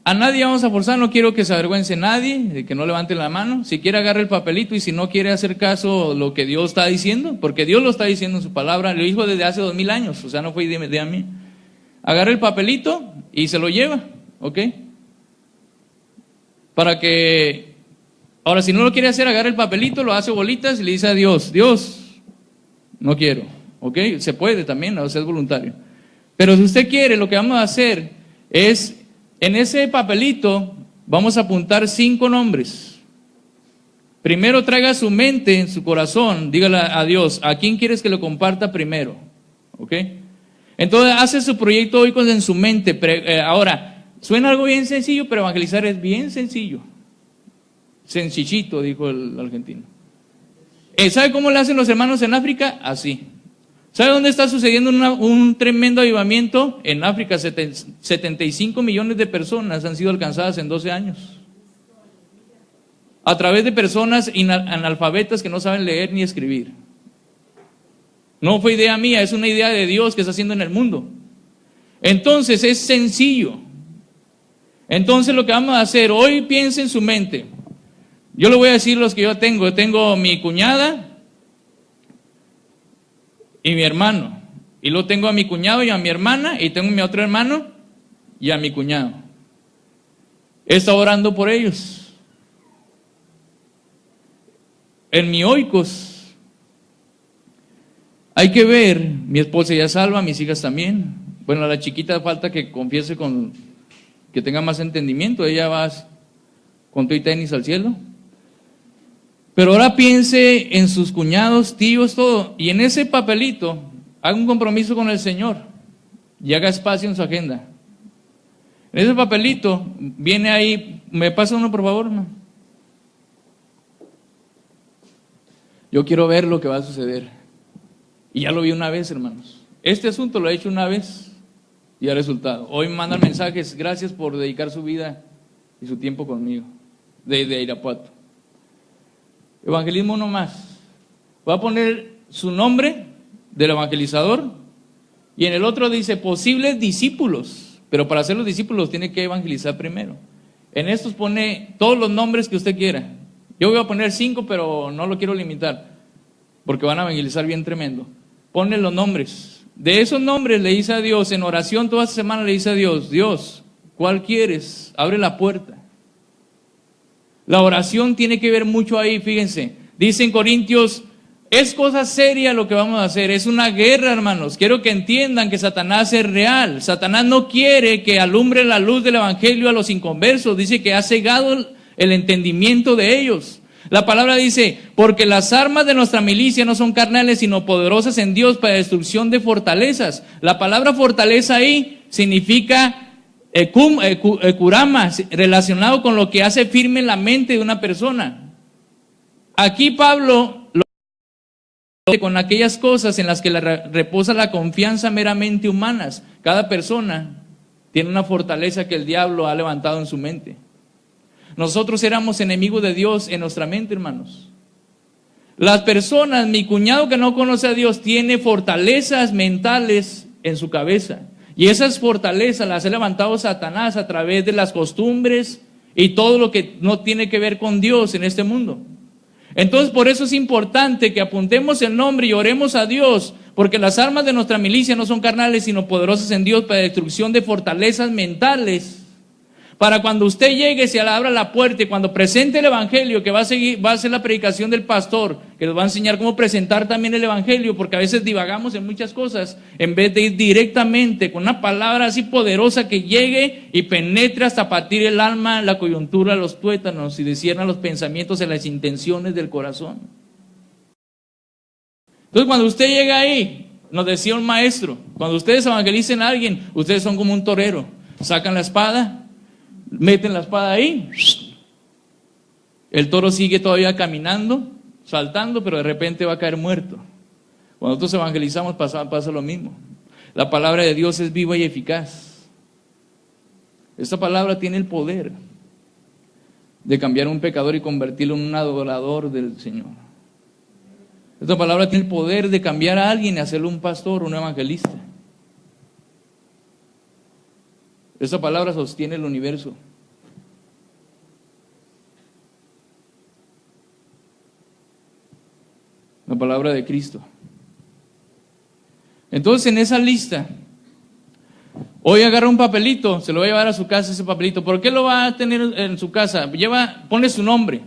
A nadie vamos a forzar, no quiero que se avergüence nadie, de que no levante la mano. Si quiere agarre el papelito y si no quiere hacer caso lo que Dios está diciendo, porque Dios lo está diciendo en su palabra, lo dijo desde hace 2000 años, o sea, no fue de a mí. Agarre el papelito y se lo lleva, ¿ok? Para que, ahora si no lo quiere hacer, agarre el papelito, lo hace bolitas y le dice a Dios, Dios, no quiero, ¿ok? Se puede también, o sea, es voluntario. Pero si usted quiere, lo que vamos a hacer es, en ese papelito vamos a apuntar 5 nombres. Primero traiga su mente, en su corazón, dígale a Dios, ¿a quién quieres que lo comparta primero? ¿Ok? Entonces hace su proyecto hoy en su mente. Ahora, suena algo bien sencillo, pero evangelizar es bien sencillo. Sencillito, dijo el argentino. ¿Sabe cómo lo hacen los hermanos en África? Así. ¿Sabe dónde está sucediendo un tremendo avivamiento? En África, 75 millones de personas han sido alcanzadas en 12 años. A través de personas analfabetas que no saben leer ni escribir. No fue idea mía, es una idea de Dios que está haciendo en el mundo. Entonces es sencillo. Entonces lo que vamos a hacer, hoy piense en su mente. Yo le voy a decir los que yo tengo. Yo tengo mi cuñada y mi hermano. Y luego tengo a mi cuñado y a mi hermana, y tengo a mi otro hermano y a mi cuñado. He estado orando por ellos. En mi oikos hay que ver, mi esposa ya salva, mis hijas también. Bueno, a la chiquita falta que confiese que tenga más entendimiento, ella va con todo y tenis al cielo. Pero ahora piense en sus cuñados, tíos, todo, y en ese papelito haga un compromiso con el Señor y haga espacio en su agenda. En ese papelito viene ahí, ¿me pasa uno por favor, hermano? Yo quiero ver lo que va a suceder. Y ya lo vi una vez, hermanos. Este asunto lo he hecho una vez y ha resultado. Hoy me mandan mensajes, gracias por dedicar su vida y su tiempo conmigo, de Irapuato. Evangelismo no más. Va a poner su nombre del evangelizador y en el otro dice posibles discípulos, pero para ser los discípulos tiene que evangelizar primero. En estos pone todos los nombres que usted quiera. Yo voy a poner 5, pero no lo quiero limitar porque van a evangelizar bien tremendo. Pone los nombres. De esos nombres le dice a Dios, en oración toda esta semana le dice a Dios, Dios, ¿cuál quieres? Abre la puerta. La oración tiene que ver mucho ahí, fíjense. Dice en Corintios, es cosa seria lo que vamos a hacer, es una guerra, hermanos. Quiero que entiendan que Satanás es real. Satanás no quiere que alumbre la luz del evangelio a los inconversos. Dice que ha cegado el entendimiento de ellos. La palabra dice, porque las armas de nuestra milicia no son carnales, sino poderosas en Dios para destrucción de fortalezas. La palabra fortaleza ahí significa kurama, relacionado con lo que hace firme la mente de una persona. Aquí Pablo lo con aquellas cosas en las que reposa la confianza meramente humanas. Cada persona tiene una fortaleza que el diablo ha levantado en su mente. Nosotros éramos enemigos de Dios en nuestra mente, hermanos. Las personas, mi cuñado que no conoce a Dios, tiene fortalezas mentales en su cabeza. Y esas fortalezas las ha levantado Satanás a través de las costumbres y todo lo que no tiene que ver con Dios en este mundo. Entonces, por eso es importante que apuntemos el nombre y oremos a Dios, porque las armas de nuestra milicia no son carnales, sino poderosas en Dios para destrucción de fortalezas mentales. Para cuando usted llegue, se le abra la puerta y cuando presente el evangelio, que va a ser la predicación del pastor, que nos va a enseñar cómo presentar también el evangelio, porque a veces divagamos en muchas cosas, en vez de ir directamente con una palabra así poderosa que llegue y penetre hasta partir el alma, la coyuntura, los tuétanos y discierna los pensamientos y las intenciones del corazón. Entonces, cuando usted llega ahí, nos decía un maestro, cuando ustedes evangelicen a alguien, ustedes son como un torero, sacan la espada, meten la espada ahí, el toro sigue todavía caminando, saltando, pero de repente va a caer muerto. Cuando nosotros evangelizamos pasa lo mismo. La palabra de Dios es viva y eficaz. Esta palabra tiene el poder de cambiar a un pecador y convertirlo en un adorador del Señor. Esta palabra tiene el poder de cambiar a alguien y hacerlo un pastor, un evangelista. Esta palabra sostiene el universo. La palabra de Cristo. Entonces, en esa lista, hoy agarra un papelito, se lo va a llevar a su casa ese papelito. ¿Por qué lo va a tener en su casa? Pone su nombre.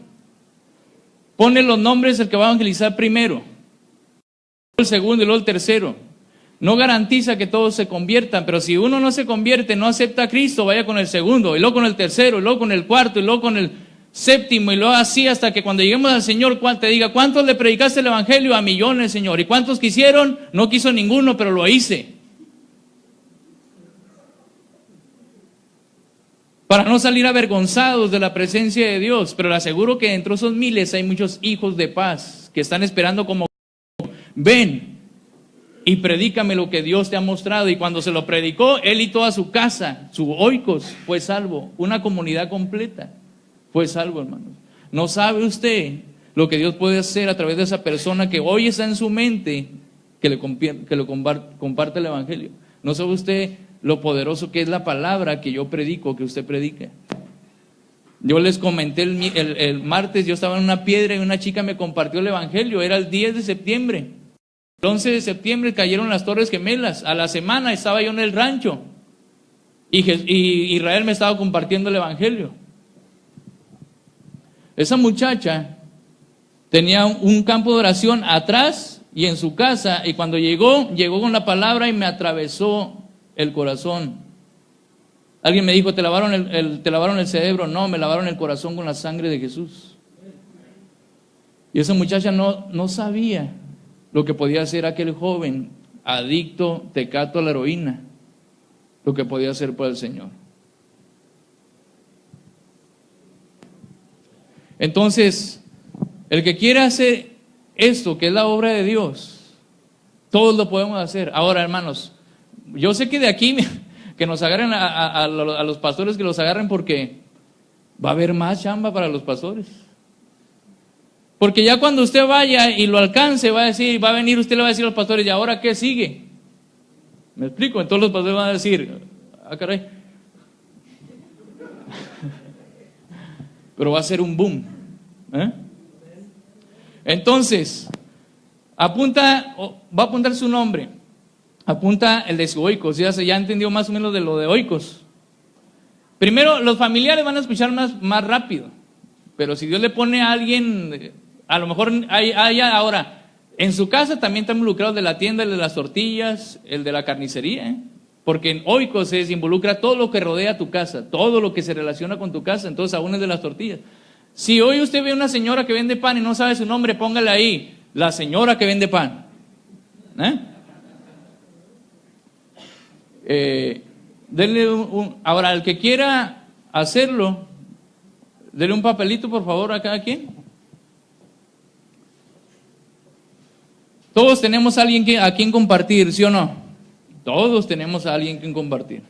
Pone los nombres del que va a evangelizar primero, el segundo y luego el tercero. No garantiza que todos se conviertan, pero si uno no se convierte, no acepta a Cristo, vaya con el segundo, y luego con el tercero, y luego con el cuarto, y luego con el séptimo, y luego así hasta que cuando lleguemos al Señor te diga, ¿cuántos le predicaste el evangelio? A millones, Señor. ¿Y cuántos quisieron? No quiso ninguno, pero lo hice. Para no salir avergonzados de la presencia de Dios, pero le aseguro que dentro de esos miles hay muchos hijos de paz que están esperando como, ven y predícame lo que Dios te ha mostrado. Y cuando se lo predicó, él y toda su casa, su oikos, fue salvo. Una comunidad completa fue salvo, hermanos. ¿No sabe usted lo que Dios puede hacer a través de esa persona que hoy está en su mente, que lo comparte el evangelio? ¿No sabe usted lo poderoso que es la palabra que yo predico, que usted predica? Yo les comenté el martes, yo estaba en una piedra y una chica me compartió el evangelio, era el 10 de septiembre. El 11 de septiembre cayeron las Torres Gemelas. A la semana estaba yo en el rancho y Israel me estaba compartiendo el evangelio. Esa muchacha tenía un campo de oración atrás y en su casa, y cuando llegó con la palabra y me atravesó el corazón. Alguien me dijo, ¿te lavaron el cerebro? No, me lavaron el corazón con la sangre de Jesús. Y esa muchacha no sabía lo que podía hacer aquel joven adicto, tecato a la heroína, lo que podía hacer por el Señor. Entonces, el que quiera hacer esto, que es la obra de Dios, todos lo podemos hacer. Ahora, hermanos, yo sé que de aquí que nos agarren a los pastores, que los agarren, porque va a haber más chamba para los pastores. Porque ya cuando usted vaya y lo alcance, va a venir, usted le va a decir a los pastores, ¿y ahora qué sigue? ¿Me explico? Entonces los pastores van a decir, ah, caray. Pero va a ser un boom. Entonces, va a apuntar su nombre. Apunta el de su oikos. Ya entendió más o menos de lo de oikos. Primero, los familiares van a escuchar más rápido. Pero si Dios le pone a alguien, a lo mejor ahora, en su casa también están involucrados de la tienda, el de las tortillas, el de la carnicería, porque en oikos se involucra todo lo que rodea tu casa, todo lo que se relaciona con tu casa, entonces aún es de las tortillas. Si hoy usted ve a una señora que vende pan y no sabe su nombre, póngale ahí, la señora que vende pan. Denle ahora, el que quiera hacerlo, denle un papelito por favor a cada quien. Todos tenemos a alguien a quien compartir, ¿sí o no? Todos tenemos a alguien quien compartir.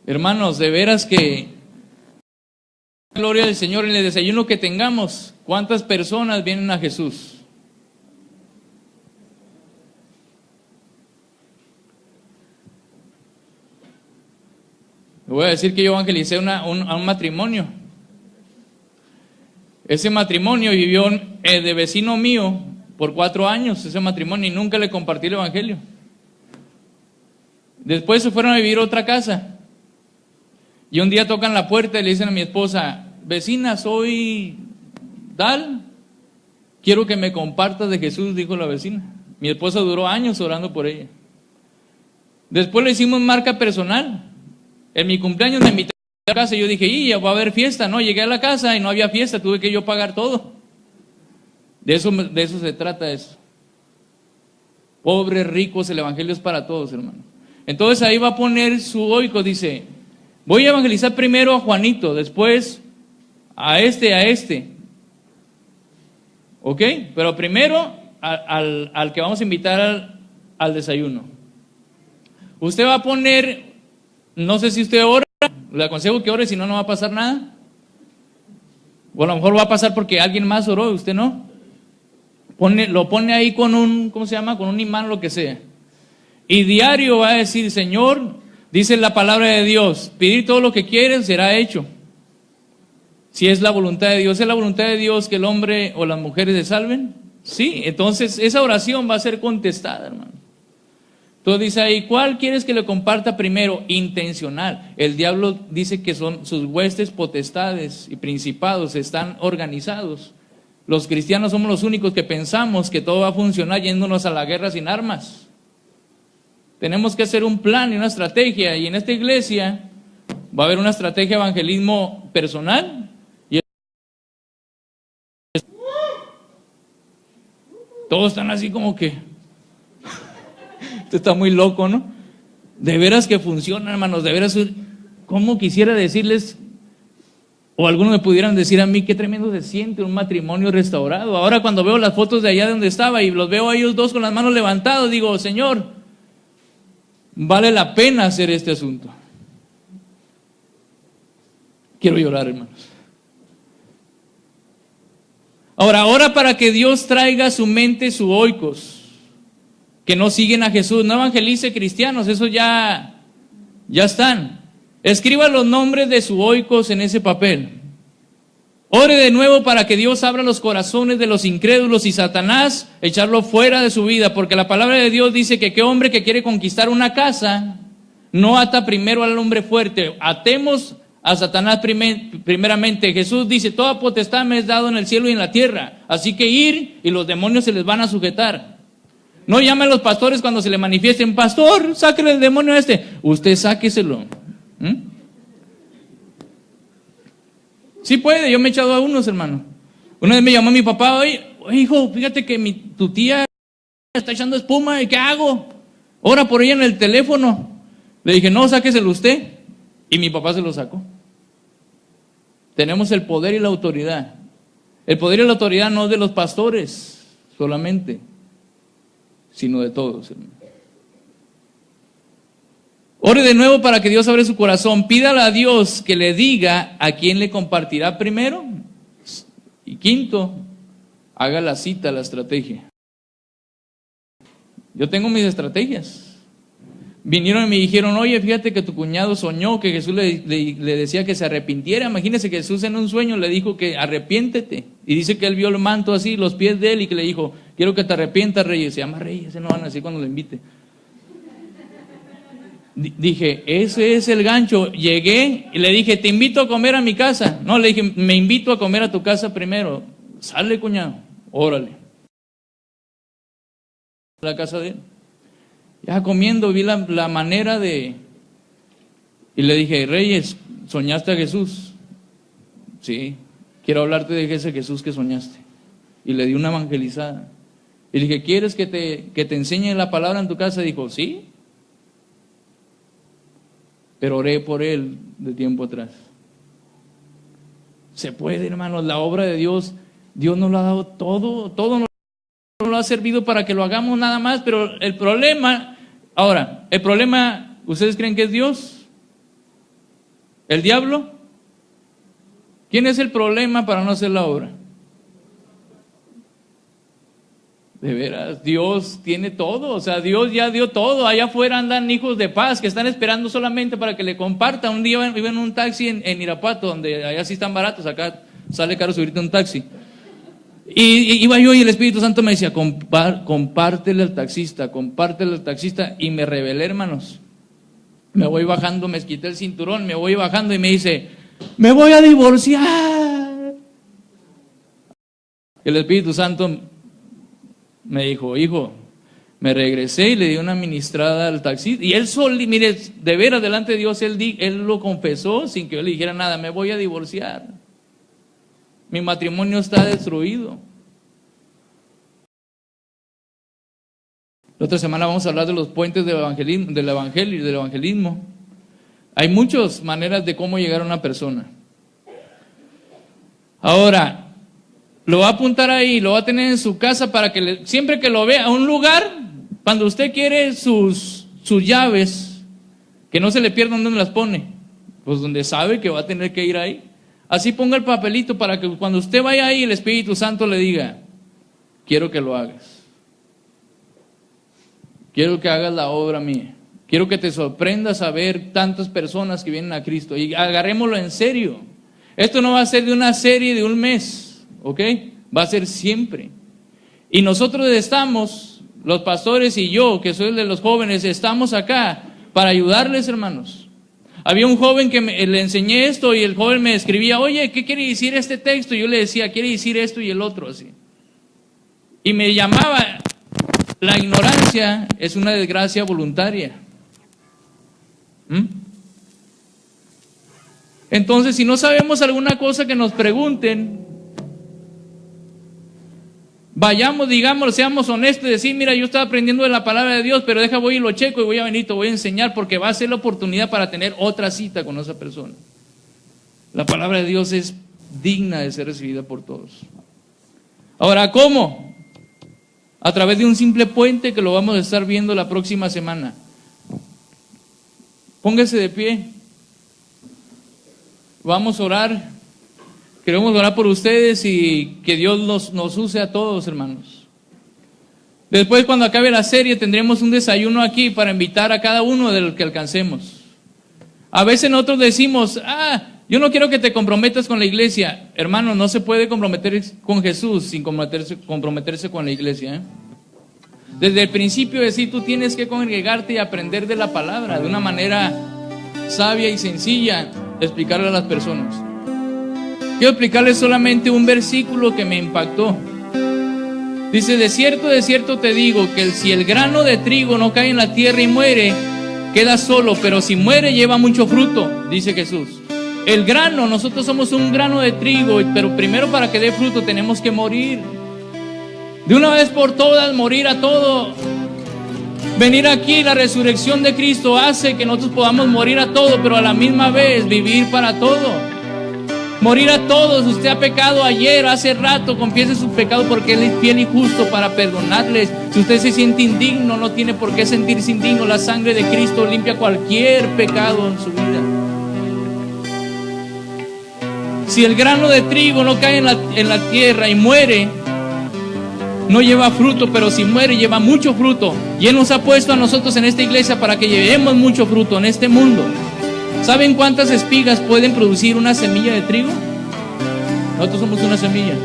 Hermanos, de veras que gloria al Señor en el desayuno que tengamos. ¿Cuántas personas vienen a Jesús? Le voy a decir que yo evangelicé a un matrimonio. Ese matrimonio vivió de vecino mío por 4 años, ese matrimonio, y nunca le compartí el evangelio. Después se fueron a vivir a otra casa. Y un día tocan la puerta y le dicen a mi esposa, vecina, soy tal, quiero que me compartas de Jesús, dijo la vecina. Mi esposa duró años orando por ella. Después le hicimos marca personal. En mi cumpleaños me invitaron a la casa y yo dije, ya va a haber fiesta. No, llegué a la casa y no había fiesta, tuve que yo pagar todo. De eso se trata eso. Pobres, ricos, el evangelio es para todos, hermano. Entonces ahí va a poner su oico, dice, voy a evangelizar primero a Juanito, después a este. ¿Ok? Pero primero al que vamos a invitar al desayuno. Usted va a poner, no sé si usted ora, le aconsejo que ore, si no, no va a pasar nada. O a lo mejor va a pasar porque alguien más oró y usted no. Lo pone ahí con un, ¿cómo se llama? Con un imán, lo que sea. Y diario va a decir, Señor, dice la palabra de Dios, pedir todo lo que quieren será hecho. Si es la voluntad de Dios, ¿es la voluntad de Dios que el hombre o las mujeres se salven? Sí, entonces esa oración va a ser contestada, hermano. Entonces dice ahí, ¿cuál quieres que le comparta primero? Intencional. El diablo dice que son sus huestes, potestades y principados están organizados. Los cristianos somos los únicos que pensamos que todo va a funcionar yéndonos a la guerra sin armas. Tenemos que hacer un plan y una estrategia, y en esta iglesia va a haber una estrategia de evangelismo personal. Y todos están así como que esto está muy loco, ¿no? De veras que funciona, hermanos, de veras. ¿Cómo quisiera decirles, o algunos me pudieran decir a mí, qué tremendo se siente un matrimonio restaurado? Ahora cuando veo las fotos de allá de donde estaba y los veo a ellos dos con las manos levantadas, digo, Señor, vale la pena hacer este asunto. Quiero llorar, hermanos. Ahora para que Dios traiga a su mente su oikos, que no siguen a Jesús. No evangelice cristianos, eso ya están. Escriba los nombres de su oikos en ese papel. Ore de nuevo para que Dios abra los corazones de los incrédulos y Satanás echarlo fuera de su vida, porque la palabra de Dios dice que qué hombre que quiere conquistar una casa no ata primero al hombre fuerte. Atemos a Satanás primeramente. Jesús dice, toda potestad me es dado en el cielo y en la tierra, así que ir y los demonios se les van a sujetar. No llame a los pastores cuando se le manifiesten, pastor, sáquele el demonio a este. Usted sáqueselo. Sí puede, yo me he echado a unos, hermano. Una vez me llamó mi papá, oye hijo, fíjate que tu tía está echando espuma, ¿y qué hago? Ora por ella en el teléfono. Le dije, no, sáqueselo usted. Y mi papá se lo sacó. Tenemos el poder y la autoridad. El poder y la autoridad no es de los pastores solamente, sino de todos, hermano. Ore de nuevo para que Dios abra su corazón. Pídale a Dios que le diga a quién le compartirá primero. Y quinto, haga la cita, la estrategia. Yo tengo mis estrategias. Vinieron y me dijeron, oye, fíjate que tu cuñado soñó que Jesús le decía que se arrepintiera. Imagínese que Jesús en un sueño le dijo que arrepiéntete. Y dice que él vio el manto así, los pies de él, y que le dijo, quiero que te arrepientas, Reyes. Se llama Reyes, se no van a decir cuando lo invite. Dije, ese es el gancho. Llegué y le dije, te invito a comer a mi casa. No, le dije, me invito a comer a tu casa primero. Sale, cuñado, órale. La casa de él. Ya comiendo vi la manera de... Y le dije, Reyes, ¿soñaste a Jesús? Sí, quiero hablarte de ese Jesús que soñaste. Y le di una evangelizada. Y le dije, ¿quieres que te enseñe la palabra en tu casa? Dijo, sí. Pero oré por él de tiempo atrás. Se puede, hermanos, la obra de Dios, Dios nos lo ha dado todo nos lo ha servido para que lo hagamos nada más, pero el problema, ¿ustedes creen que es Dios? ¿El diablo? ¿Quién es el problema para no hacer la obra? De veras, Dios tiene todo, o sea, Dios ya dio todo. Allá afuera andan hijos de paz que están esperando solamente para que le comparta. Un día iba en un taxi en Irapuato, donde allá sí están baratos, acá sale caro subirte un taxi. Y iba yo y el Espíritu Santo me decía, compártele al taxista, y me rebelé, hermanos. Me voy bajando, me quité el cinturón, me voy bajando y me dice, me voy a divorciar. El Espíritu Santo me dijo, hijo, me regresé y le di una ministrada al taxista. Y él mire, de veras, delante de Dios, él lo confesó sin que yo le dijera nada, me voy a divorciar. Mi matrimonio está destruido. La otra semana vamos a hablar de los puentes del evangelismo. Hay muchas maneras de cómo llegar a una persona. Ahora, lo va a apuntar ahí, lo va a tener en su casa para que siempre que lo vea, a un lugar, cuando usted quiere sus llaves, que no se le pierdan, ¿dónde las pone? Pues donde sabe que va a tener que ir ahí. Así ponga el papelito para que cuando usted vaya ahí, el Espíritu Santo le diga, quiero que lo hagas. Quiero que hagas la obra mía. Quiero que te sorprendas a ver tantas personas que vienen a Cristo. Y agarrémoslo en serio. Esto no va a ser de una serie de un mes, ¿ok? Va a ser siempre. Y nosotros estamos, los pastores y yo, que soy el de los jóvenes, estamos acá para ayudarles, hermanos. Había un joven que le enseñé esto y el joven me escribía, oye, ¿qué quiere decir este texto? Y yo le decía, quiere decir esto y el otro, así. Y me llamaba, la ignorancia es una desgracia voluntaria. Entonces, si no sabemos alguna cosa, que nos pregunten, vayamos, digamos, seamos honestos y decir, mira, yo estaba aprendiendo de la palabra de Dios, pero voy y lo checo y voy a venir, te voy a enseñar, porque va a ser la oportunidad para tener otra cita con esa persona. La palabra de Dios es digna de ser recibida por todos. Ahora, ¿cómo? A través de un simple puente que lo vamos a estar viendo la próxima semana. Póngase de pie. Vamos a orar. Queremos orar por ustedes y que Dios nos use a todos, hermanos. Después, cuando acabe la serie, tendremos un desayuno aquí para invitar a cada uno de los que alcancemos. A veces nosotros decimos, Yo no quiero que te comprometas con la iglesia. Hermano, no se puede comprometer con Jesús sin comprometerse con la iglesia, ¿eh? Desde el principio de sí, tú tienes que congregarte y aprender de la palabra de una manera sabia y sencilla, explicarle a las personas. Quiero explicarles solamente un versículo que me impactó. Dice: de cierto te digo que si el grano de trigo no cae en la tierra y muere, queda solo, pero si muere lleva mucho fruto, dice Jesús. El grano, nosotros somos un grano de trigo, pero primero para que dé fruto tenemos que morir. De una vez por todas, morir a todo. Venir aquí, la resurrección de Cristo hace que nosotros podamos morir a todo, pero a la misma vez vivir para todo. Morir a todos. Usted ha pecado ayer, hace rato, confiese su pecado porque Él es fiel y justo para perdonarles. Si usted se siente indigno, no tiene por qué sentirse indigno. La sangre de Cristo limpia cualquier pecado en su vida. Si el grano de trigo no cae en la tierra y muere, no lleva fruto, pero si muere lleva mucho fruto. Y Él nos ha puesto a nosotros en esta iglesia para que llevemos mucho fruto en este mundo. ¿Saben cuántas espigas pueden producir una semilla de trigo? Nosotros somos una semilla.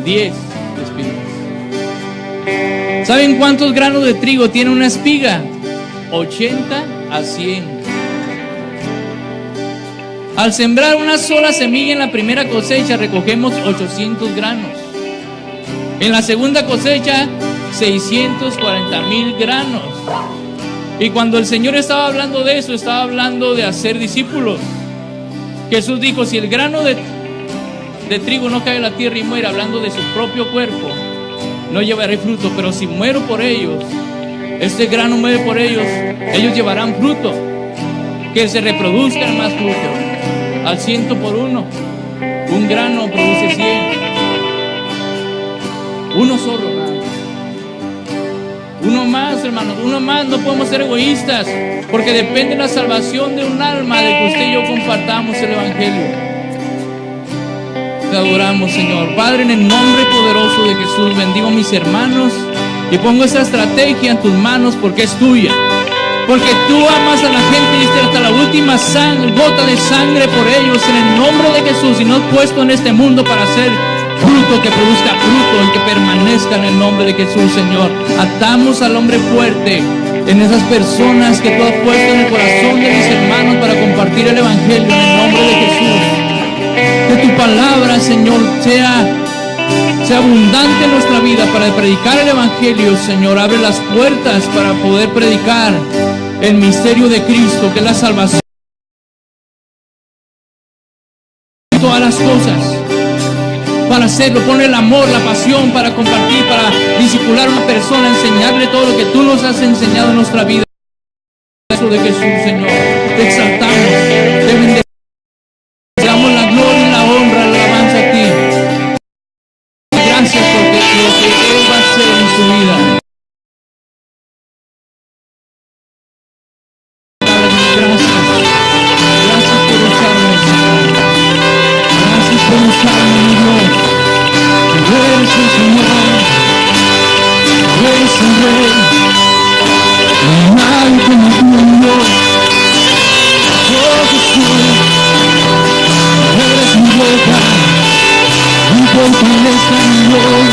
10 espigas. ¿Saben cuántos granos de trigo tiene una espiga? 80 a 100. Al sembrar una sola semilla en la primera cosecha recogemos 800 granos. En la segunda cosecha 640,000 granos. Y cuando el Señor estaba hablando de eso, estaba hablando de hacer discípulos. Jesús dijo: si el grano de trigo no cae en la tierra y muere, hablando de su propio cuerpo, no llevaré fruto, pero si muero por ellos, este grano muere por ellos, ellos llevarán fruto, que se reproduzcan más fruto, al 100 por 1. Un grano produce 100. Uno solo, hermano. Uno más, hermanos, uno más. No podemos ser egoístas, porque depende la salvación de un alma de que usted y yo compartamos el Evangelio. Te adoramos, Señor. Padre, en el nombre poderoso de Jesús, bendigo a mis hermanos y pongo esta estrategia en tus manos porque es tuya. Porque tú amas a la gente y diste hasta la última gota de sangre por ellos en el nombre de Jesús, y nos has puesto en este mundo para hacer fruto, que produzca fruto y que permanezca en el nombre de Jesús, Señor. Atamos al hombre fuerte en esas personas que tú has puesto en el corazón de mis hermanos para compartir el Evangelio en el nombre de Jesús. Que tu palabra, Señor, sea abundante en nuestra vida para predicar el Evangelio, Señor. Abre las puertas para poder predicar el misterio de Cristo, que es la salvación de todas las cosas. Para hacerlo, pon el amor, la pasión para compartir, para discipular a una persona, enseñarle todo lo que tú nos has enseñado en nuestra vida. Eso de Jesús, Señor, te exaltamos, te bendecimos, te damos la gloria y la honra, la alabanza a ti. Gracias por lo que Él va a hacer en su vida. Gracias por usarnos, Señor. Gracias por usarnos, mi Dios. Eres el Señor, eres el Rey, no hay como tú, Dios. Oh Jesús, eres mi boca, mi fortaleza, mi Dios.